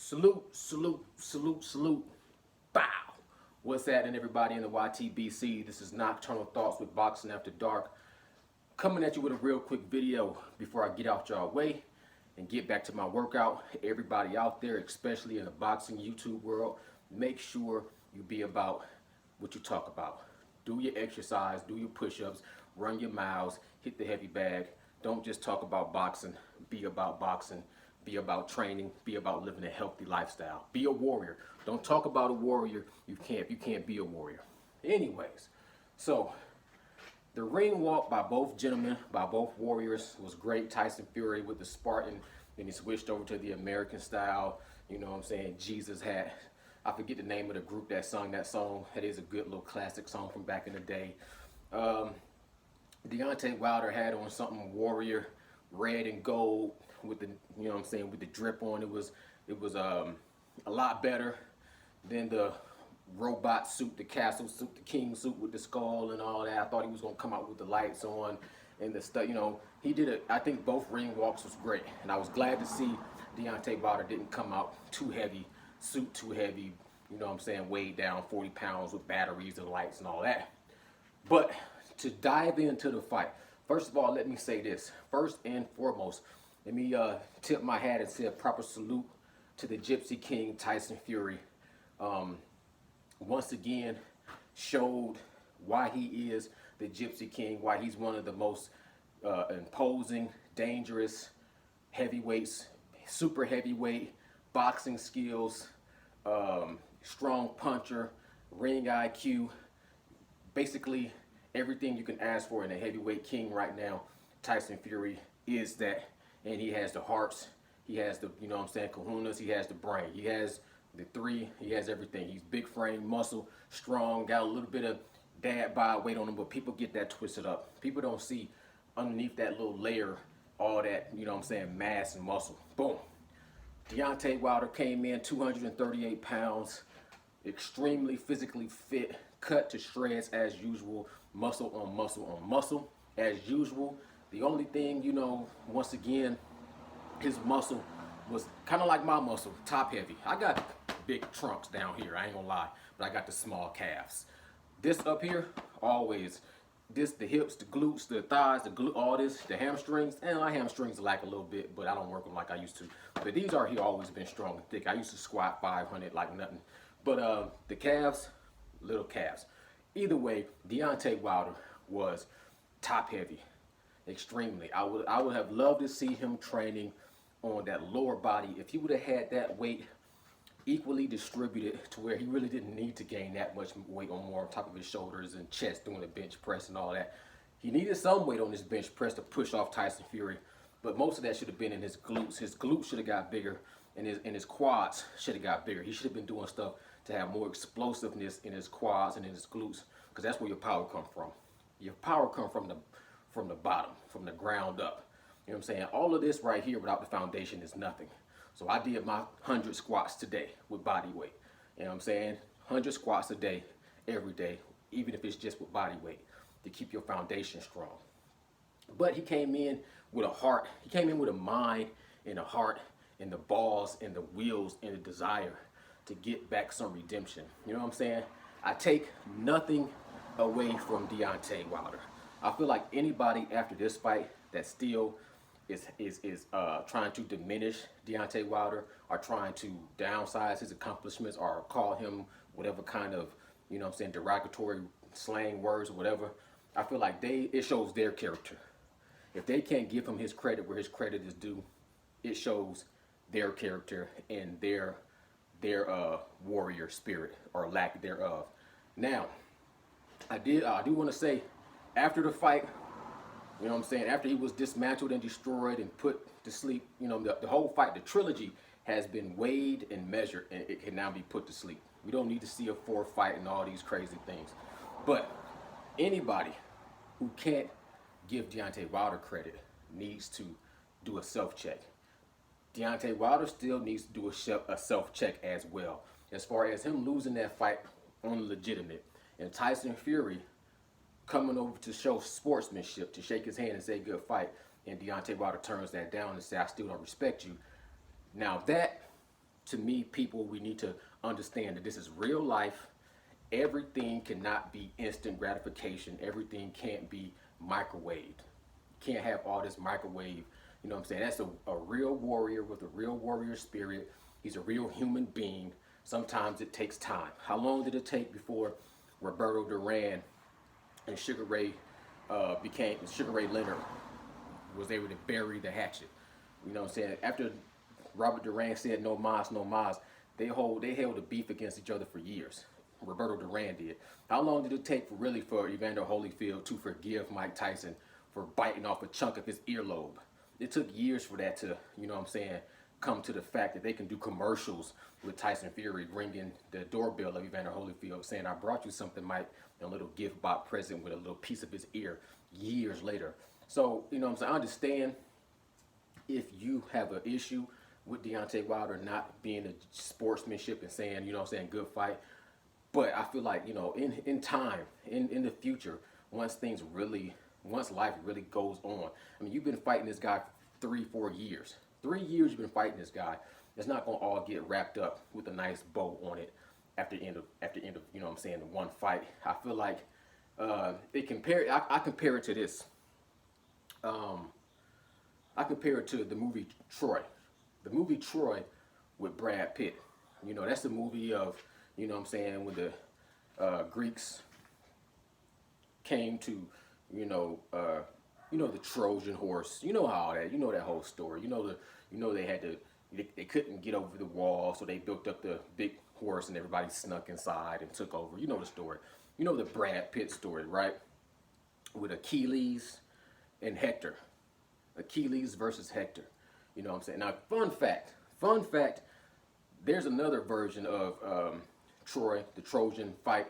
Salute, salute, salute, salute. Bow. What's happening, everybody in the YTBC? This is Nocturnal Thoughts with Boxing After Dark. Coming at you with a real quick video before I get out y'all way and get back to my workout. Everybody out there, especially in the boxing YouTube world, make sure you be about what you talk about. Do your exercise, do your push-ups, run your miles, hit the heavy bag. Don't just talk about boxing, be about boxing. Be about training, be about living a healthy lifestyle. Be a warrior. Don't talk about a warrior you can't be a warrior. Anyways, so the ring walk by both gentlemen, by both warriors, was great. Tyson Fury with the Spartan, then he switched over to the American style. You know what I'm saying? Jesus had, I forget the name of the group that sung that song. That is a good little classic song from back in the day. Deontay Wilder had on something warrior, red and gold with the, you know what I'm saying, with the drip on. It was a lot better than the robot suit, the castle suit, the king suit with the skull and all that. I thought he was gonna come out with the lights on and the stuff. You know, he did it. I think both ring walks was great, and I was glad to see Deontay Wilder didn't come out too heavy, suit too heavy. You know what I'm saying, weighed down 40 pounds with batteries and lights and all that. But to dive into the fight, first of all, let me say this. First and foremost, let me tip my hat and say a proper salute to the Gypsy King, Tyson Fury. Once again, showed why he is the Gypsy King, why he's one of the most imposing, dangerous heavyweights, super heavyweight, boxing skills, strong puncher, ring IQ, basically everything you can ask for in a heavyweight king right now. Tyson Fury is that. And he has the hearts, he has the, you know what I'm saying, kahunas, he has the brain, he has the three, he has everything. He's big frame, muscle, strong, got a little bit of dad bod weight on him, but people get that twisted up. People don't see underneath that little layer all that, you know what I'm saying, mass and muscle. Boom. Deontay Wilder came in 238 pounds, extremely physically fit, cut to shreds as usual, muscle on muscle on muscle as usual. The only thing, you know, once again, his muscle was kind of like my muscle, top heavy. I got big trunks down here, I ain't gonna lie, but I got the small calves. This up here, always, this, the hips, the glutes, the thighs, the glute, all this, the hamstrings, and my hamstrings lack a little bit, but I don't work them like I used to. But these are here always been strong and thick. I used to squat 500 like nothing. But the calves, little calves. Either way, Deontay Wilder was top heavy. Extremely. I would have loved to see him training on that lower body. If he would have had that weight equally distributed to where he really didn't need to gain that much weight on more on top of his shoulders and chest doing the bench press and all that. He needed some weight on his bench press to push off Tyson Fury, but most of that should have been in his glutes. His glutes should have got bigger, and his quads should have got bigger. He should have been doing stuff to have more explosiveness in his quads and in his glutes, because that's where your power comes from. Your power comes from the bottom, from the ground up. You know what I'm saying? All of this right here without the foundation is nothing. So I did my 100 squats today with body weight. You know what I'm saying? 100 squats a day, every day, even if it's just with body weight, to keep your foundation strong. But he came in with a heart. He came in with a mind and a heart and the balls and the wheels and the desire to get back some redemption. You know what I'm saying? I take nothing away from Deontay Wilder. I feel like anybody after this fight that still is trying to diminish Deontay Wilder or trying to downsize his accomplishments or call him whatever kind of, you know what I'm saying, derogatory slang words or whatever, I feel like it shows their character. If they can't give him his credit where his credit is due, it shows their character and their warrior spirit or lack thereof. Now, I do want to say, after the fight, you know what I'm saying, after he was dismantled and destroyed and put to sleep, you know, the whole fight, the trilogy has been weighed and measured, and it can now be put to sleep. We don't need to see a fourth fight and all these crazy things. But anybody who can't give Deontay Wilder credit needs to do a self-check. Deontay Wilder still needs to do a self-check as well. As far as him losing that fight on legitimate, and Tyson Fury coming over to show sportsmanship, to shake his hand and say good fight, and Deontay Wilder turns that down and say, I still don't respect you. Now that To me, people, we need to understand that this is real life. Everything cannot be instant gratification. Everything can't be microwaved. You can't have all this microwave. You know what I'm saying? That's a real warrior with a real warrior spirit. He's a real human being. Sometimes it takes time. How long did it take before Roberto Duran and Sugar Ray Leonard was able to bury the hatchet? You know what I'm saying? After Robert Duran said no mas, no mas, they held a beef against each other for years. Roberto Duran did. How long did it take for Evander Holyfield to forgive Mike Tyson for biting off a chunk of his earlobe? It took years for that to, you know what I'm saying, come to the fact that they can do commercials with Tyson Fury ringing the doorbell of Evander Holyfield saying, I brought you something, Mike, and a little gift box present with a little piece of his ear years later. So, you know what I'm saying, I understand if you have an issue with Deontay Wilder not being a sportsmanship and saying, you know what I'm saying, good fight. But I feel like, you know, in time, in the future, once life really goes on. I mean, you've been fighting this guy for 3-4 years. 3 years you've been fighting this guy. It's not gonna all get wrapped up with a nice bow on it after the end of you know what I'm saying, the one fight. I feel like I compare it to this. I compare it to the movie Troy. The movie Troy with Brad Pitt. You know, that's the movie of, you know what I'm saying, when the Greeks came to, the Trojan horse. You know how that, you know that whole story. They couldn't get over the wall, so they built up the big horse and everybody snuck inside and took over. You know the story. You know the Brad Pitt story, right? With Achilles and Hector. Achilles versus Hector. You know what I'm saying? Now, fun fact, there's another version of Troy, the Trojan fight,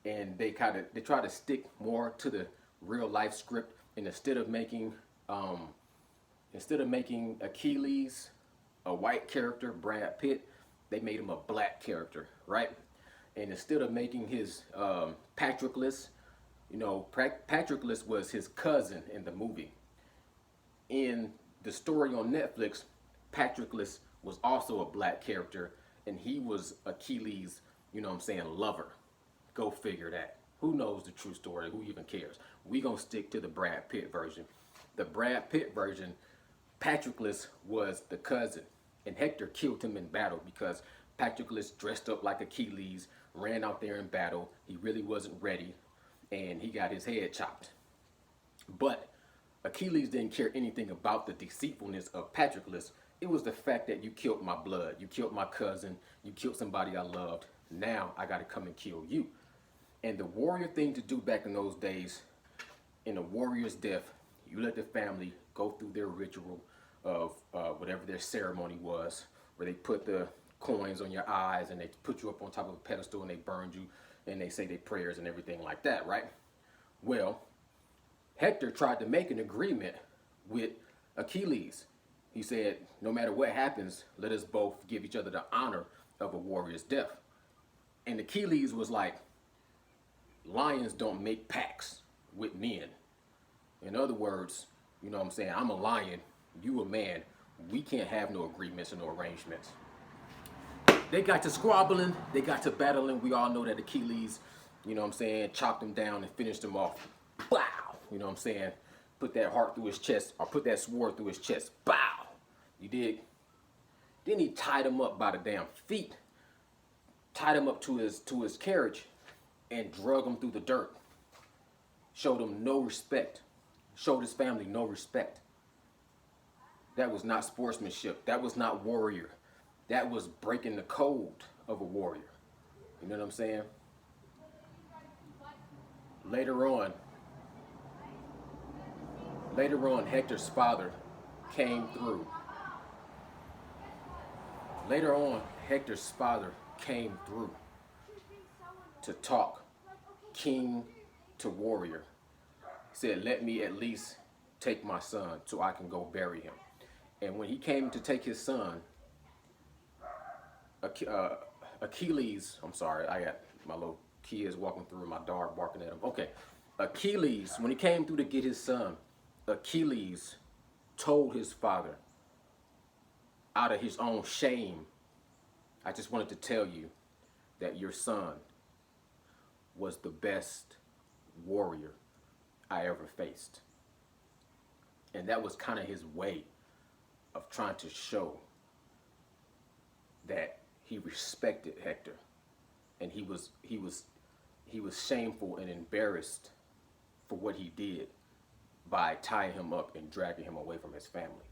and they try to stick more to the real life script, and instead of making Achilles a white character, Brad Pitt, they made him a black character, right? And instead of making his Patroclus, Patroclus was his cousin in the movie. In the story on Netflix, Patroclus was also a black character, and he was Achilles, lover. Go figure that. Who knows the true story? Who even cares? We gonna stick to the Brad Pitt version. The Brad Pitt version, Patroclus was the cousin, and Hector killed him in battle because Patroclus dressed up like Achilles, ran out there in battle. He really wasn't ready, and he got his head chopped. But Achilles didn't care anything about the deceitfulness of Patroclus. It was the fact that you killed my blood, you killed my cousin, you killed somebody I loved. Now I gotta come and kill you. And the warrior thing to do back in those days, in a warrior's death, you let the family go through their ritual of whatever their ceremony was, where they put the coins on your eyes and they put you up on top of a pedestal and they burned you and they say their prayers and everything like that, right? Well, Hector tried to make an agreement with Achilles. He said, no matter what happens, let us both give each other the honor of a warrior's death. And Achilles was like, lions don't make pacts with men. In other words, I'm a lion, you a man. We can't have no agreements and no arrangements. They got to squabbling, they got to battling. We all know that Achilles, chopped him down and finished him off. Bow! Put that heart through his chest, or put that sword through his chest. Bow! You dig? Then he tied him up by the damn feet. Tied him up to his carriage and drug him through the dirt. Showed him no respect. Showed his family no respect. That was not sportsmanship. That was not warrior. That was breaking the code of a warrior. You know what I'm saying? Later on, Hector's father came through. To talk king to warrior. He said, let me at least take my son so I can go bury him. And when he came to take his son, Achilles, I'm sorry, I got my little kids walking through, my dog barking at him. Okay, Achilles, when he came through to get his son, Achilles told his father, out of his own shame, I just wanted to tell you that your son was the best warrior I ever faced. And that was kind of his way of trying to show that he respected Hector, and he was shameful and embarrassed for what he did by tying him up and dragging him away from his family.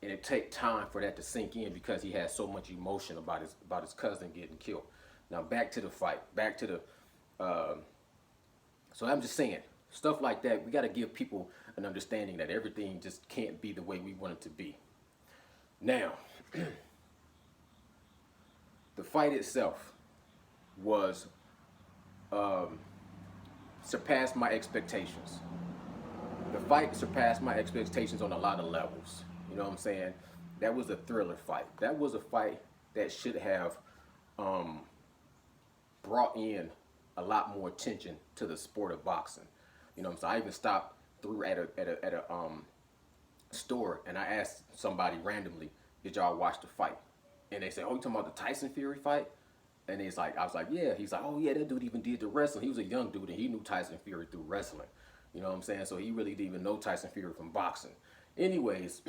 And it take time for that to sink in because he had so much emotion about his cousin getting killed. Now back to the fight, back to the. So I'm just saying stuff like that. We got to give people an understanding that everything just can't be the way we want it to be. Now, the fight itself was surpassed my expectations. The fight surpassed my expectations on a lot of levels. You know what I'm saying? That was a thriller fight. That was a fight that should have brought in a lot more attention to the sport of boxing. You know what I'm saying? I even stopped through at a store and I asked somebody randomly, "Did y'all watch the fight?" And they said, "Oh, you talking about the Tyson Fury fight?" And he's like, I was like, "Yeah." He's like, "Oh yeah, that dude even did the wrestling. He was a young dude and he knew Tyson Fury through wrestling." You know what I'm saying? So he really didn't even know Tyson Fury from boxing. Anyways,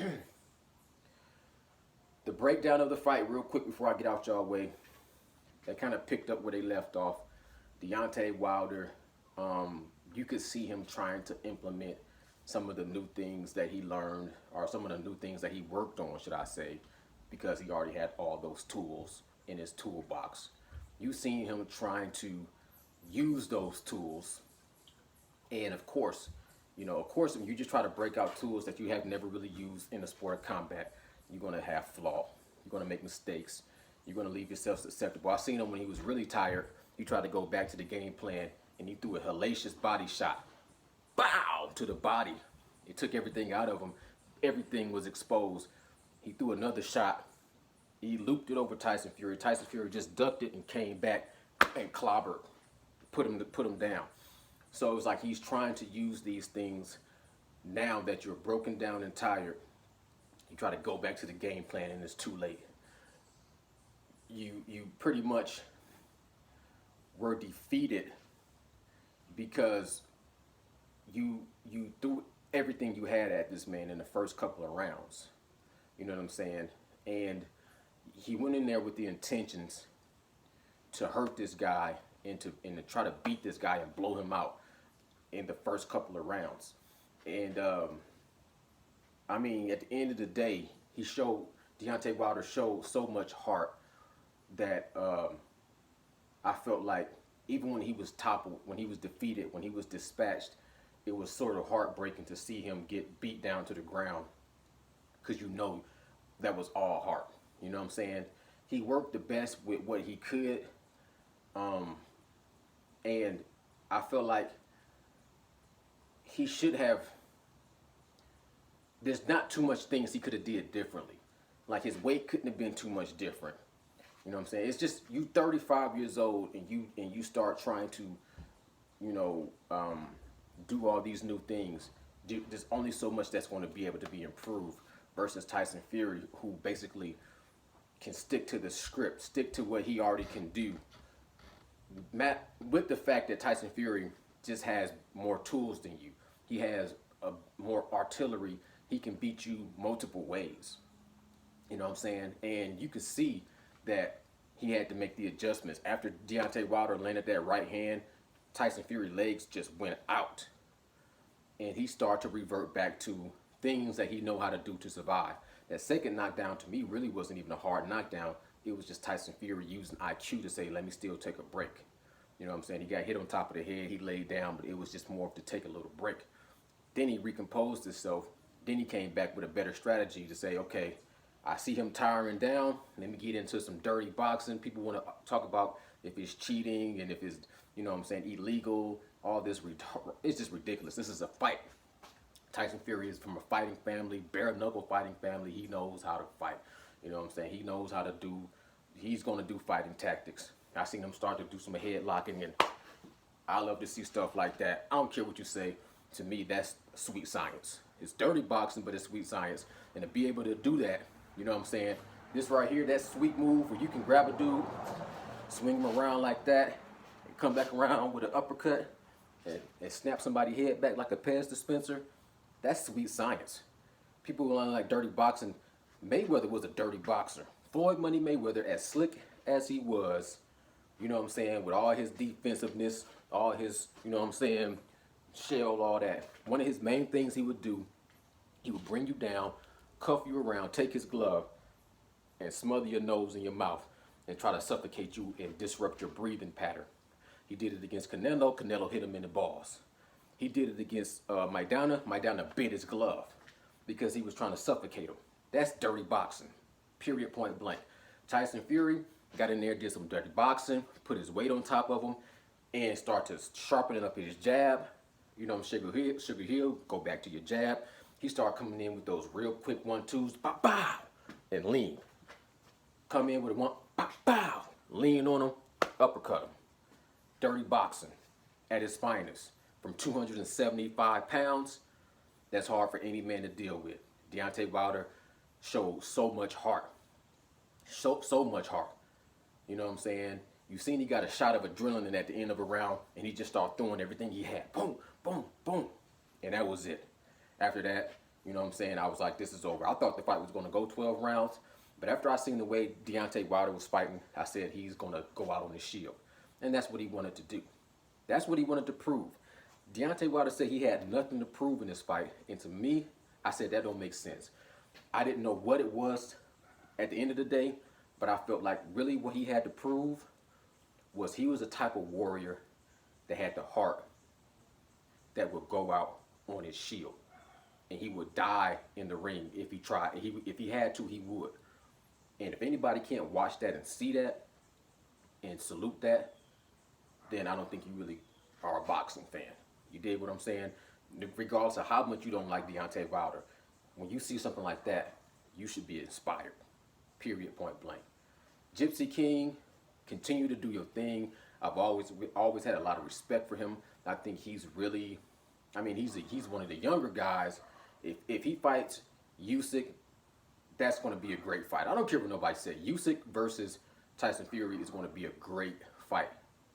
the breakdown of the fight real quick before I get out y'all way. They kind of picked up where they left off. Deontay Wilder, you could see him trying to implement some of the new things that he learned, or some of the new things that he worked on, should I say, because he already had all those tools in his toolbox. You seen him trying to use those tools, and of course, when you just try to break out tools that you have never really used in the sport of combat, you're gonna have flaw. You're gonna make mistakes. You're gonna leave yourself susceptible. I seen him when he was really tired. He tried to go back to the game plan, and he threw a hellacious body shot. Bow! To the body. It took everything out of him. Everything was exposed. He threw another shot. He looped it over Tyson Fury. Tyson Fury just ducked it and came back and clobbered, put him down. So it was like he's trying to use these things now that you're broken down and tired. You try to go back to the game plan and it's too late. You pretty much were defeated because you threw everything you had at this man in the first couple of rounds. You know what I'm saying? And he went in there with the intentions to hurt this guy and to try to beat this guy and blow him out in the first couple of rounds. And I mean, at the end of the day, Deontay Wilder showed so much heart that I felt like even when he was toppled, when he was defeated, when he was dispatched, it was sort of heartbreaking to see him get beat down to the ground, because that was all heart. You know what I'm saying? He worked the best with what he could, and I feel like he should have. There's not too much things he could have did differently. Like his weight couldn't have been too much different. You know what I'm saying? It's just you 35 years old and you start trying to, do all these new things. There's only so much that's going to be able to be improved versus Tyson Fury, who basically can stick to the script, stick to what he already can do. With the fact that Tyson Fury just has more tools than you, he has more artillery. He can beat you multiple ways. You know what I'm saying? And you can see that he had to make the adjustments. After Deontay Wilder landed that right hand, Tyson Fury's legs just went out. And he started to revert back to things that he know how to do to survive. That second knockdown to me really wasn't even a hard knockdown. It was just Tyson Fury using IQ to say, let me still take a break. You know what I'm saying? He got hit on top of the head, he laid down, but it was just more to take a little break. Then he recomposed himself. Then he came back with a better strategy to say, okay, I see him tiring down. Let me get into some dirty boxing. People want to talk about if it's cheating and if it's, illegal. All this, it's just ridiculous. This is a fight. Tyson Fury is from a fighting family, bare knuckle fighting family. He knows how to fight. You know what I'm saying? He knows how to he's going to do fighting tactics. I seen him start to do some headlocking, and I love to see stuff like that. I don't care what you say. To me, that's sweet science. It's dirty boxing, but it's sweet science. And to be able to do that, you know what I'm saying? This right here, that sweet move where you can grab a dude, swing him around like that, and come back around with an uppercut and snap somebody's head back like a Pez dispenser. That's sweet science. People who like dirty boxing. Mayweather was a dirty boxer. Floyd Money Mayweather, as slick as he was, you know what I'm saying, with all his defensiveness, all his, you know what I'm saying, shell, all that. One of his main things he would do, he would bring you down, cuff you around, take his glove, and smother your nose and your mouth and try to suffocate you and disrupt your breathing pattern. He did it against Canelo. Canelo hit him in the balls. He did it against Maidana. Maidana bit his glove because he was trying to suffocate him. That's dirty boxing, period, point blank. Tyson Fury got in there, did some dirty boxing, put his weight on top of him, and start to sharpen up his jab. You know, Sugar Hill, go back to your jab. He started coming in with those real quick 1-2s, bow, bow, and lean. Come in with a one, bow, bow, lean on him, uppercut him. Dirty boxing at its finest. From 275 pounds, that's hard for any man to deal with. Deontay Wilder showed so much heart. So much heart. You know what I'm saying? You seen he got a shot of adrenaline at the end of a round, and he just started throwing everything he had. Boom, boom, boom. And that was it. After that, you know what I'm saying, I was like, this is over. I thought the fight was going to go 12 rounds, but after I seen the way Deontay Wilder was fighting, I said he's going to go out on his shield. And that's what he wanted to do. That's what he wanted to prove. Deontay Wilder said he had nothing to prove in this fight. And to me, I said that don't make sense. I didn't know what it was at the end of the day, but I felt like really what he had to prove was he was the type of warrior that had the heart that would go out on his shield. And he would die in the ring if he tried. If he had to, he would. And if anybody can't watch that and see that and salute that, then I don't think you really are a boxing fan. You dig what I'm saying? Regardless of how much you don't like Deontay Wilder, when you see something like that, you should be inspired. Period, point blank. Gypsy King, continue to do your thing. I've always had a lot of respect for him. I think he's really, I mean, he's one of the younger guys. If he fights Usyk, that's going to be a great fight. I don't care what nobody said. Usyk versus Tyson Fury is going to be a great fight.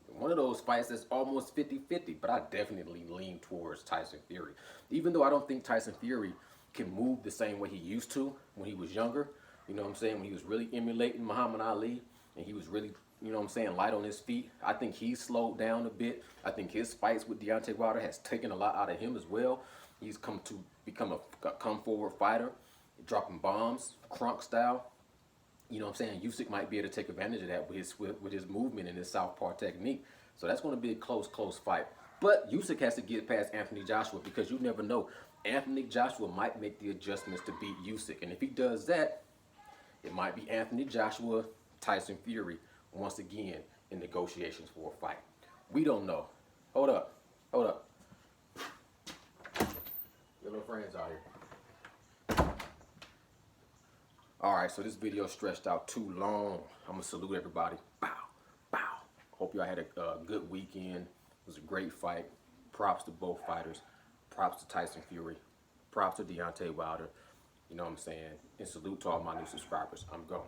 One of those fights that's almost 50-50, but I definitely lean towards Tyson Fury. Even though I don't think Tyson Fury can move the same way he used to when he was younger. You know what I'm saying? When he was really emulating Muhammad Ali and he was really, you know what I'm saying, light on his feet. I think he's slowed down a bit. I think his fights with Deontay Wilder has taken a lot out of him as well. He's come to become a come-forward fighter, dropping bombs, Crunk style. You know what I'm saying? Usyk might be able to take advantage of that with his movement and his southpaw technique. So that's going to be a close fight. But Usyk has to get past Anthony Joshua because you never know. Anthony Joshua might make the adjustments to beat Usyk. And if he does that, it might be Anthony Joshua, Tyson Fury, once again in negotiations for a fight. We don't know. Hold up. Your little friends out here. All right, so this video stretched out too long. I'm going to salute everybody. Bow, bow. Hope y'all had a good weekend. It was a great fight. Props to both fighters. Props to Tyson Fury. Props to Deontay Wilder. You know what I'm saying? And salute to all my new subscribers. I'm gone.